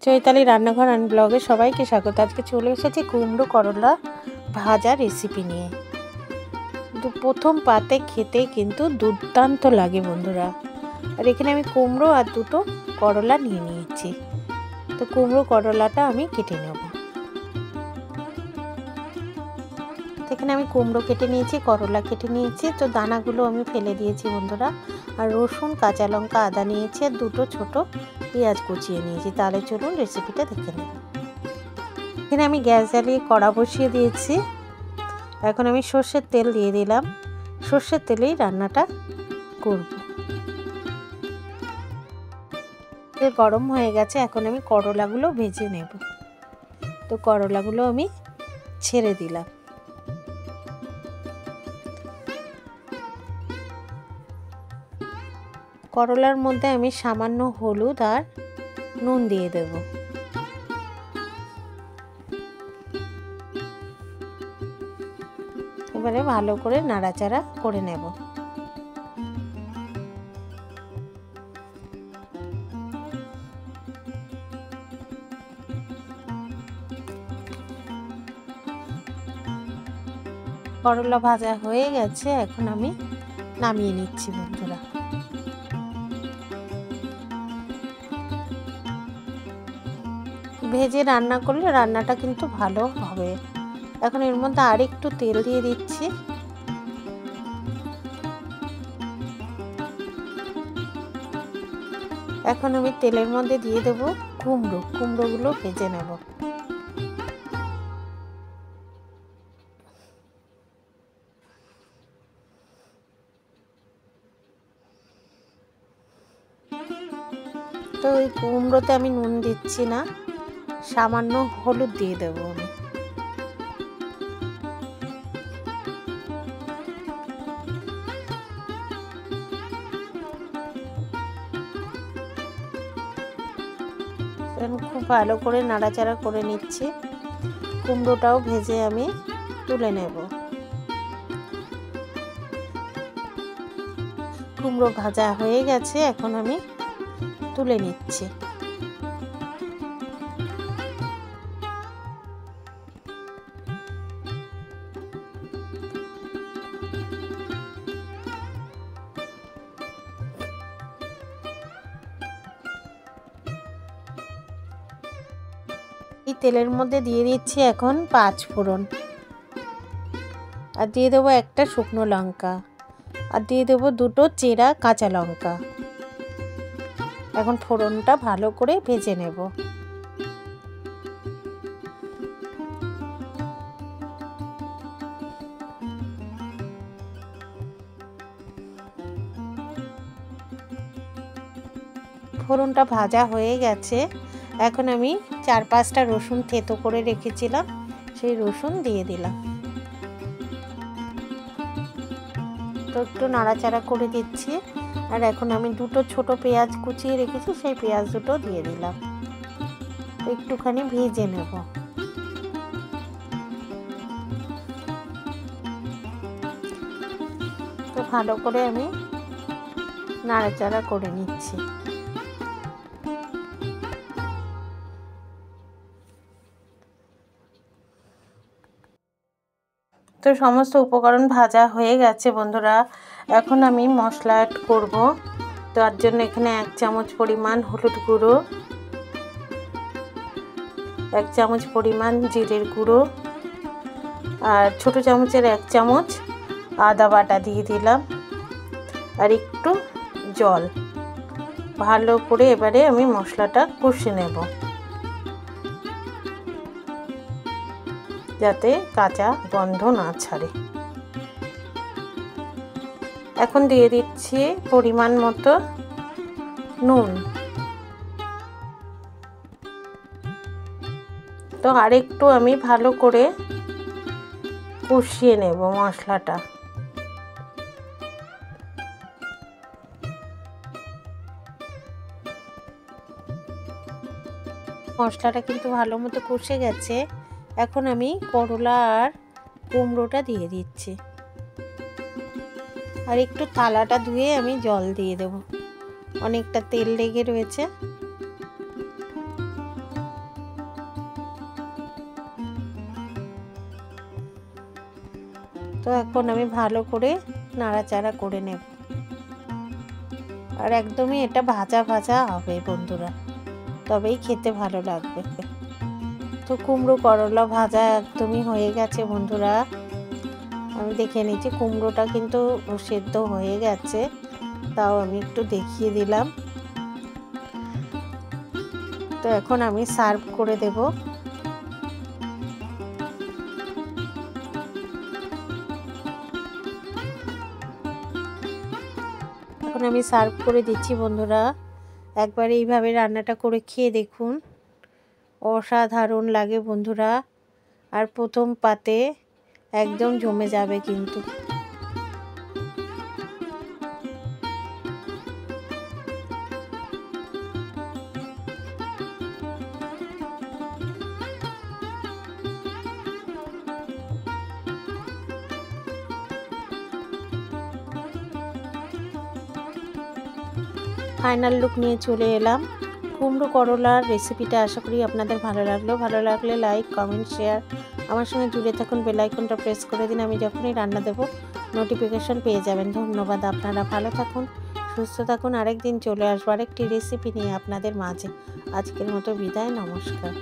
চৈতালি রান্নাঘর অ্যান্ড ব্লগে সবাইকে স্বাগত। আজকে চলে এসেছি কুমড়ো করলা ভাজা রেসিপি নিয়ে। প্রথম পাতে খেতে কিন্তু দুর্দান্ত লাগে বন্ধুরা। আর এখানে আমি কুমড়ো আর দুটো করলা নিয়ে নিয়েছি। তো কুমড়ো করলাটা আমি কেটে নেব। এখানে আমি কুমড়ো কেটে নিয়েছি, করলা কেটে নিয়েছি। তো দানাগুলো আমি ফেলে দিয়েছি বন্ধুরা। আর রসুন, কাঁচা লঙ্কা, আদা নিয়েছি আর দুটো ছোট পেঁয়াজ কুচিয়ে নিয়েছি। তাহলে চলুন রেসিপিটা দেখে নেব। এখানে আমি গ্যাস জ্বালিয়ে কড়া বসিয়ে দিয়েছি। এখন আমি সর্ষের তেল দিয়ে দিলাম। সর্ষের তেলেই রান্নাটা করব। তেল গরম হয়ে গেছে, এখন আমি করলাগুলো ভেজে নেব। তো করলাগুলো আমি ছেড়ে দিলাম। করলার মধ্যে আমি সামান্য হলুদ আর নুন দিয়ে দেব। এবারে ভালো করে নাড়াচাড়া করে নেব। করলা ভাজা হয়ে গেছে, এখন আমি নামিয়ে নিচ্ছি বন্ধুরা। ভেজে রান্না করলে রান্নাটা কিন্তু ভালো হবে। এখন এর মধ্যে আর একটু তেল দিয়ে দিচ্ছি। এখন আমি তেলের মধ্যে দিয়ে দেব কুমড়োগুলো ভেজে নেব। তো ওই কুমড়োতে আমি নুন দিচ্ছি না, সামান্য হলুদ দিয়ে দেবো আমি। খুব ভালো করে নাড়াচাড়া করে নিচ্ছি। কুমড়োটাও ভেজে আমি তুলে নেব। কুমড়ো ভাজা হয়ে গেছে, এখন আমি তুলে নিচ্ছি। এই তেলের মধ্যে দিয়ে দিচ্ছি এখন 5 ফোড়ন, আর দিয়ে দেবো একটা শুকনো লঙ্কা, আর দিয়ে দেবো দুটো চেরা কাঁচা লঙ্কা। এখন ফোড়নটা ভালো করে ভেজে নেব। ফোড়নটা ভাজা হয়ে গেছে, এখন আমি 4-5টা রসুন থেতো করে রেখেছিলাম, সেই রসুন দিয়ে দিলাম। তো একটু নাড়াচাড়া করে দিচ্ছি। আর এখন আমি দুটো ছোট পেঁয়াজ কুচিয়ে রেখেছি, সেই পেঁয়াজ দুটো দিয়ে দিলাম। একটুখানি ভেজে নেব। তো ভালো করে আমি নাড়াচাড়া করে নিচ্ছি। তো সমস্ত উপকরণ ভাজা হয়ে গেছে বন্ধুরা। এখন আমি মশলা অ্যাড করব। তার জন্য এখানে 1 চামচ পরিমাণ হলুদ গুঁড়ো, 1 চামচ পরিমাণ জিরের গুঁড়ো, আর ছোট চামচের 1 চামচ আদা বাটা দিয়ে দিলাম, আর একটু জল। ভালো করে এবারে আমি মশলাটা কষে নেব, যাতে কাঁচা গন্ধ না ছাড়ে। এখন দিয়ে দিচ্ছি পরিমাণ মতো নুন। তো আরেকটু আমি ভালো করে কষিয়ে নেব মশলাটা। মশলাটা কিন্তু ভালো মতো কষে গেছে। এখন আমি করলা আর কুমড়োটা দিয়ে দিচ্ছি, আর একটু থালাটা ধুয়ে আমি জল দিয়ে দেব, অনেকটা তেল লেগে রয়েছে। তো এখন আমি ভালো করে নাড়াচাড়া করে নেব। আর একদমই এটা ভাজা ভাজা হবে বন্ধুরা, তবেই খেতে ভালো লাগবে। তো কুমড়ো করলা ভাজা একদমই হয়ে গেছে বন্ধুরা। আমি দেখে নিচ্ছি কুমড়োটা কিন্তু সেদ্ধ হয়ে গেছে, তাও আমি একটু দেখিয়ে দিলাম। তো এখন আমি সার্ভ করে দেব। এখন আমি সার্ভ করে দিচ্ছি বন্ধুরা। একবার এইভাবে রান্নাটা করে খেয়ে দেখুন, অসাধারণ লাগে বন্ধুরা। আর প্রথম পাতে একদম জমে যাবে কিন্তু। ফাইনাল লুক নিয়ে চলে এলাম কুমড়ো করলার রেসিপিটা। আশা করি আপনাদের ভালো লাগলে লাইক, কমেন্ট, শেয়ার, আমার সঙ্গে জুড়ে থাকুন। বেল আইকনটা প্রেস করে দিন, আমি যখনই রান্না দেব নোটিফিকেশন পেয়ে যাবেন। ধন্যবাদ। আপনারা ভালো থাকুন, সুস্থ থাকুন। আরেকদিন চলে আসবো আরেকটি রেসিপি নিয়ে আপনাদের মাঝে। আজকের মতো বিদায়, নমস্কার।